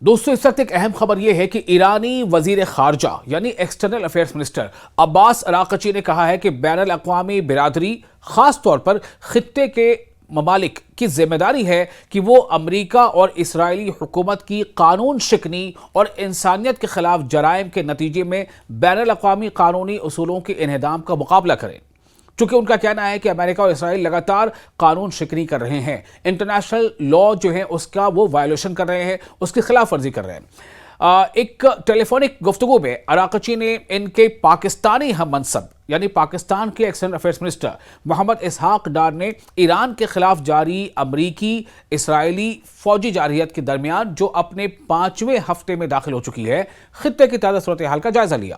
دوستو اس وقت ایک اہم خبر یہ ہے کہ ایرانی وزیر خارجہ یعنی ایکسٹرنل افیئرز منسٹر عباس اراغچی نے کہا ہے کہ بین الاقوامی برادری خاص طور پر خطے کے ممالک کی ذمہ داری ہے کہ وہ امریکہ اور اسرائیلی حکومت کی قانون شکنی اور انسانیت کے خلاف جرائم کے نتیجے میں بین الاقوامی قانونی اصولوں کے انہدام کا مقابلہ کریں۔ چونکہ ان کا کہنا ہے کہ امریکہ اور اسرائیل لگاتار قانون شکنی کر رہے ہیں، انٹرنیشنل لا جو ہے اس کا وہ وائلیشن کر رہے ہیں، اس کی خلاف ورزی کر رہے ہیں۔ ایک ٹیلی فونک گفتگو میں اراغچی نے ان کے پاکستانی ہم منصب یعنی پاکستان کے external affairs minister Muhammad Ishaq Dar نے ایران کے خلاف جاری امریکی اسرائیلی فوجی جارحیت کے درمیان جو اپنے 5ویں ہفتے میں داخل ہو چکی ہے، خطے کی تازہ صورتحال کا جائزہ لیا۔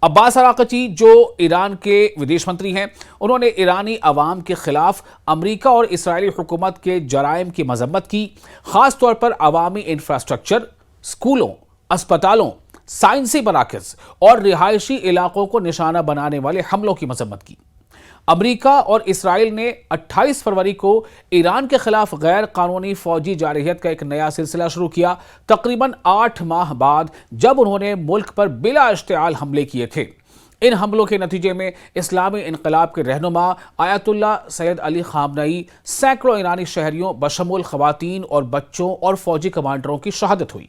عباس اراغچی جو ایران کے ودیش منتری ہیں، انہوں نے ایرانی عوام کے خلاف امریکہ اور اسرائیلی حکومت کے جرائم کی مذمت کی، خاص طور پر عوامی انفراسٹرکچر، سکولوں، اسپتالوں، سائنسی مراکز اور رہائشی علاقوں کو نشانہ بنانے والے حملوں کی مذمت کی۔ امریکہ اور اسرائیل نے 28 فروری کو ایران کے خلاف غیر قانونی فوجی جارحیت کا ایک نیا سلسلہ شروع کیا، تقریباً 8 ماہ بعد جب انہوں نے ملک پر بلا اشتعال حملے کیے تھے۔ ان حملوں کے نتیجے میں اسلامی انقلاب کے رہنما آیت اللہ سید علی خامنئی، سینکڑوں ایرانی شہریوں بشمول خواتین اور بچوں اور فوجی کمانڈروں کی شہادت ہوئی۔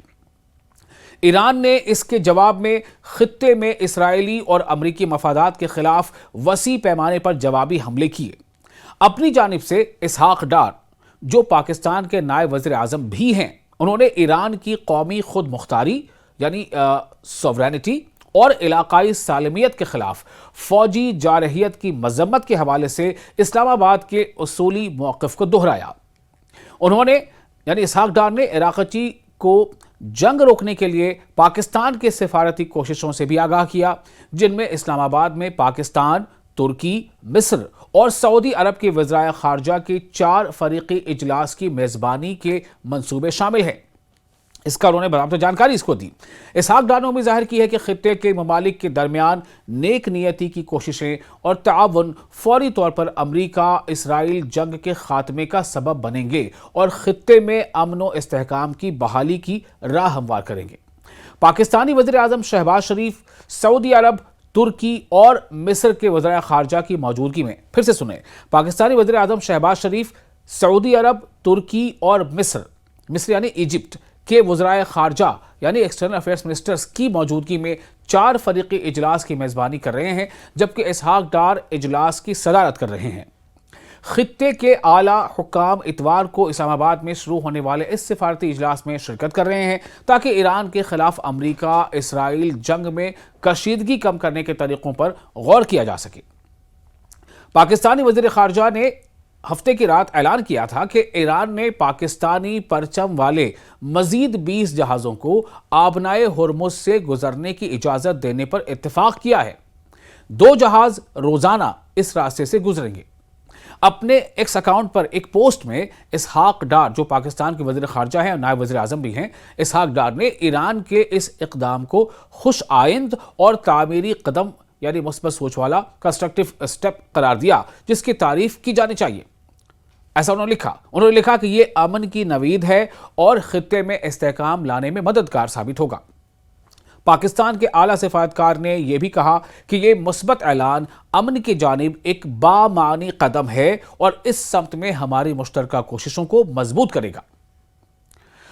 ایران نے اس کے جواب میں خطے میں اسرائیلی اور امریکی مفادات کے خلاف وسیع پیمانے پر جوابی حملے کیے۔ اپنی جانب سے اسحاق ڈار جو پاکستان کے نائب وزیر اعظم بھی ہیں، انہوں نے ایران کی قومی خود مختاری یعنی سوورینٹی اور علاقائی سالمیت کے خلاف فوجی جارحیت کی مذمت کے حوالے سے اسلام آباد کے اصولی موقف کو دہرایا۔ انہوں نے یعنی اسحاق ڈار نے اراغچی کو جنگ روکنے کے لیے پاکستان کے سفارتی کوششوں سے بھی آگاہ کیا، جن میں اسلام آباد میں پاکستان، ترکی، مصر اور سعودی عرب کے وزرائے خارجہ کے 4 فریقی اجلاس کی میزبانی کے منصوبے شامل ہیں۔ اس کا انہوں نے باضابطہ جانکاری اس کو دی۔ اسحاق ڈار نے امید ظاہر کی ہے کہ خطے کے ممالک کے درمیان نیک نیتی کی کوششیں اور تعاون فوری طور پر امریکہ اسرائیل جنگ کے خاتمے کا سبب بنیں گے اور خطے میں امن و استحکام کی بحالی کی راہ ہموار کریں گے۔ پاکستانی وزیر اعظم شہباز شریف سعودی عرب، ترکی اور مصر کے وزرائے خارجہ کی موجودگی میں پھر سے سنیں، پاکستانی وزیر اعظم شہباز شریف سعودی عرب، ترکی اور مصر یعنی ایجپٹ کے وزرائے خارجہ یعنی ایکسٹرنل افیئرز منسٹرز کی موجودگی میں 4 فریقی اجلاس کی میزبانی کر رہے ہیں، جبکہ اسحاق ڈار اجلاس کی صدارت کر رہے ہیں۔ خطے کے اعلیٰ حکام اتوار کو اسلام آباد میں شروع ہونے والے اس سفارتی اجلاس میں شرکت کر رہے ہیں تاکہ ایران کے خلاف امریکہ اسرائیل جنگ میں کشیدگی کم کرنے کے طریقوں پر غور کیا جا سکے۔ پاکستانی وزیر خارجہ نے ہفتے کی رات اعلان کیا تھا کہ ایران نے پاکستانی پرچم والے مزید 20 جہازوں کو آبنائے ہرمز سے گزرنے کی اجازت دینے پر اتفاق کیا ہے۔ 2 جہاز روزانہ اس راستے سے گزریں گے۔ اپنے ایکس اکاؤنٹ پر ایک پوسٹ میں اسحاق ڈار جو پاکستان کے وزیر خارجہ ہیں اور نائب وزیر اعظم بھی ہیں، اسحاق ڈار نے ایران کے اس اقدام کو خوش آئند اور تعمیری قدم یعنی مثبت سوچ والا کنسٹرکٹیو اسٹیپ قرار دیا جس کی تعریف کی جانی چاہیے۔ ایسا انہوں نے لکھا کہ یہ امن کی نوید ہے اور خطے میں استحکام لانے میں مددگار ثابت ہوگا۔ پاکستان کے اعلیٰ سفارتکار نے یہ بھی کہا کہ یہ مثبت اعلان امن کی جانب ایک بامعنی قدم ہے اور اس سمت میں ہماری مشترکہ کوششوں کو مضبوط کرے گا۔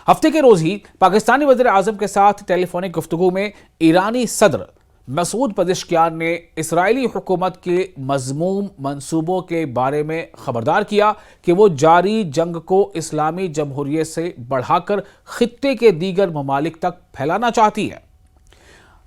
ہفتے کے روز ہی پاکستانی وزیر اعظم کے ساتھ ٹیلی فونک گفتگو میں ایرانی صدر مسعود پزشکیان نے اسرائیلی حکومت کے مذموم منصوبوں کے بارے میں خبردار کیا کہ وہ جاری جنگ کو اسلامی جمہوریت سے بڑھا کر خطے کے دیگر ممالک تک پھیلانا چاہتی ہے۔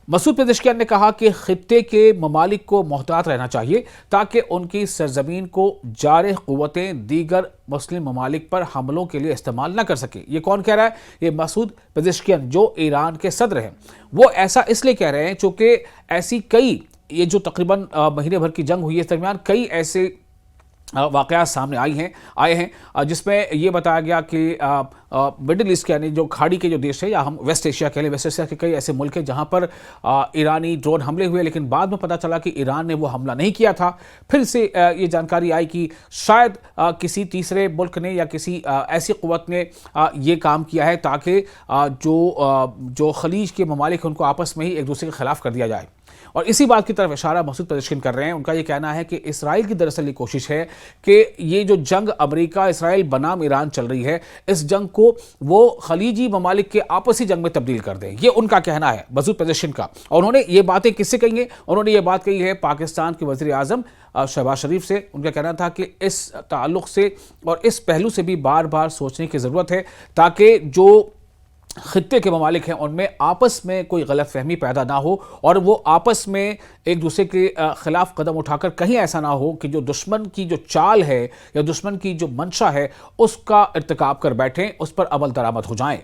مسعود پزشکیان نے کہا کہ خطے کے ممالک کو محتاط رہنا چاہیے تاکہ ان کی سرزمین کو جارح قوتیں دیگر مسلم ممالک پر حملوں کے لیے استعمال نہ کر سکیں۔ یہ کون کہہ رہا ہے؟ یہ مسعود پزشکیان جو ایران کے صدر ہیں۔ وہ ایسا اس لیے کہہ رہے ہیں چونکہ ایسی کئی یہ جو تقریباً مہینے بھر کی جنگ ہوئی ہے اس درمیان کئی ایسے واقعات سامنے آئے ہیں جس میں یہ بتایا گیا کہ مڈل ایسٹ کے یعنی جو کھاڑی کے جو دیش ہے یا ہم ویسٹ ایشیا کہہ لیں، ویسٹ ایشیا کے کئی ایسے ملک ہیں جہاں پر ایرانی ڈرون حملے ہوئے، لیکن بعد میں پتہ چلا کہ ایران نے وہ حملہ نہیں کیا تھا۔ پھر سے یہ جانکاری آئی کہ شاید کسی تیسرے ملک نے یا کسی ایسی قوت نے یہ کام کیا ہے تاکہ جو خلیج کے ممالک ہیں ان کو آپس میں ہی ایک دوسرے کے خلاف کر دیا جائے۔ اور اسی بات کی طرف اشارہ مسعود پزیشکن کر رہے ہیں۔ ان کا یہ کہنا ہے کہ اسرائیل کی دراصل یہ کوشش ہے کہ یہ جو جنگ امریکہ اسرائیل بنام ایران چل رہی ہے، اس جنگ کو وہ خلیجی ممالک کے آپسی جنگ میں تبدیل کر دیں، یہ ان کا کہنا ہے مسعود پزیشکن کا۔ اور انہوں نے یہ باتیں کس سے کہی ہیں؟ انہوں نے یہ بات کہی ہے پاکستان کے وزیر اعظم شہباز شریف سے۔ ان کا کہنا تھا کہ اس تعلق سے اور اس پہلو سے بھی بار بار سوچنے کی ضرورت ہے تاکہ جو خطے کے ممالک ہیں ان میں آپس میں کوئی غلط فہمی پیدا نہ ہو اور وہ آپس میں ایک دوسرے کے خلاف قدم اٹھا کر کہیں ایسا نہ ہو کہ جو دشمن کی جو چال ہے یا دشمن کی جو منشا ہے اس کا ارتکاب کر بیٹھیں، اس پر عمل درآمد ہو جائیں۔